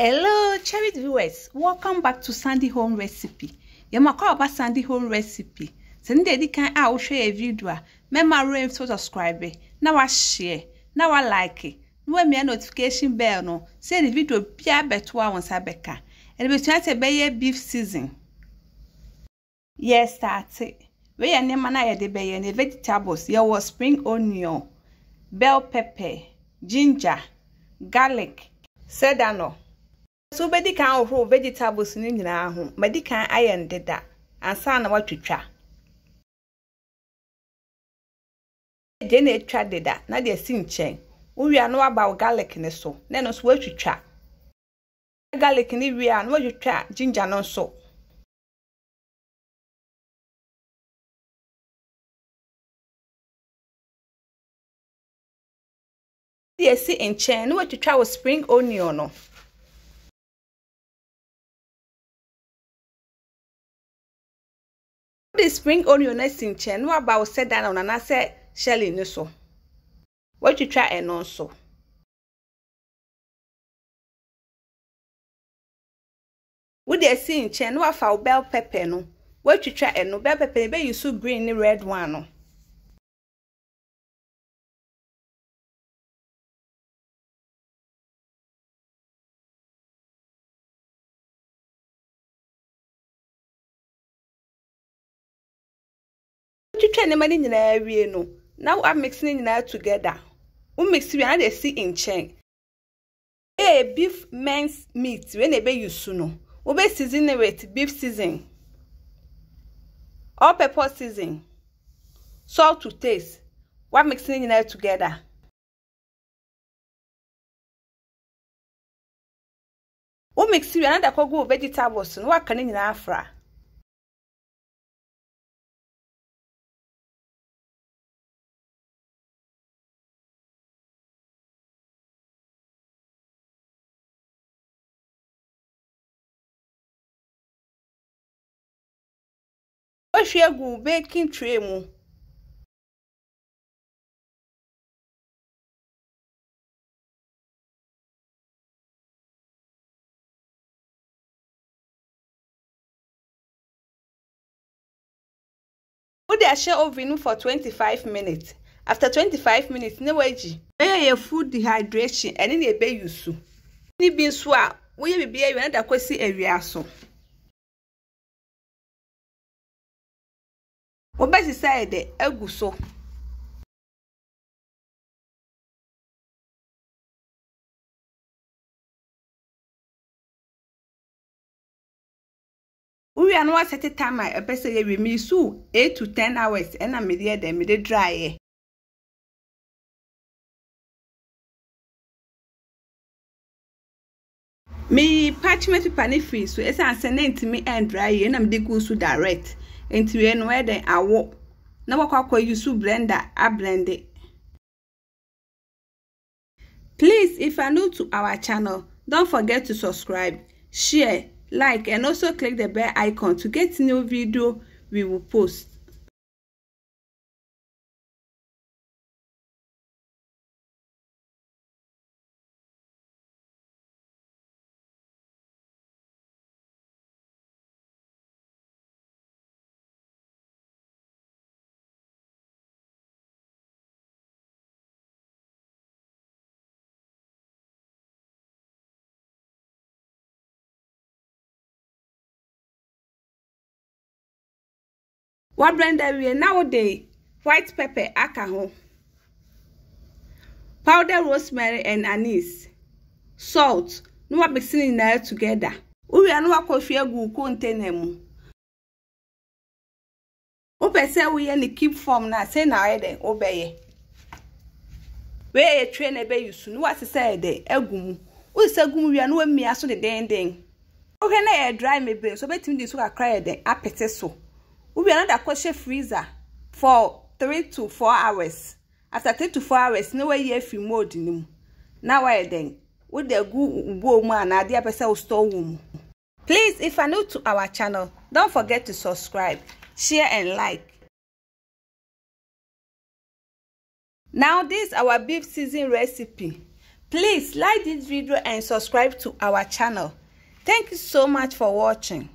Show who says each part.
Speaker 1: Hello, cherished viewers. Welcome back to Sandy Home Recipe. Yama call about Sandy Home Recipe. Send the can I will share a video. Remember to subscribe. Now I share. Now I like it. No me a notification bell no. Say the video be a better one sabeka. And we try to buy beef season. Yes, that's it. We are name na the buy any vegetables. There was spring onion, bell pepper, ginger, garlic, cedano. So bedi kan ohro vegetables ni nyina ho bedi kan ayen deda ansa na watwetwa de na etwa deda na de si nchen uwia no aba garlic ne so na no so watwetwa garlic ni wia no watwetwa ginger no so de si nchen no watwetwa wo spring onion no. The spring onion is in chen, no about said that on an asset shelly no so. What you try and also. Would they see in chen, no foul bell pepper no? What you try and no bell pepper, be you so green the red one no. You try money in area no. Now I'm mixing it together. We mix it and they see in chain. Beef minced meat when they be you soon. We be season with beef season, all pepper season, salt to taste. What mixing it together. We mix it and go vegetables. No what can in Afra. Share go baking tray mu. Put the share oven for 25 minutes. After 25 minutes, no waji. May your food dehydration and in a bay you so. Ni bin swa, we be a another kwesi area so. Obesi side de egu so. We are no set time I person we me so 8 to 10 hours and I me there me dry. Me parchment paper ni free so esa send me and dry and am dey go so direct. Enti we no where den awo na wakwa use blender a blend it. Please, if you are new to our channel, don't forget to subscribe, share, like and also click the bell icon to get new video we will post. What blender we nowadays? White pepper akaho, powdered rosemary and anise, salt. No what mixing in there together. We are no coffee go container mu. Ope say we any keep form na say na ede obeye. We a train ebe you soon. What say de egum. We say gum we are no me aso de den. Okay na e dry me be so betim dey so akra de apete so. We are not a freezer for 3 to 4 hours. After 3 to 4 hours, no way you feel more than now. I then with the good woman, I dear person store room. Please, if you are new to our channel, don't forget to subscribe, share, and like. Now, this is our beef season recipe. Please like this video and subscribe to our channel. Thank you so much for watching.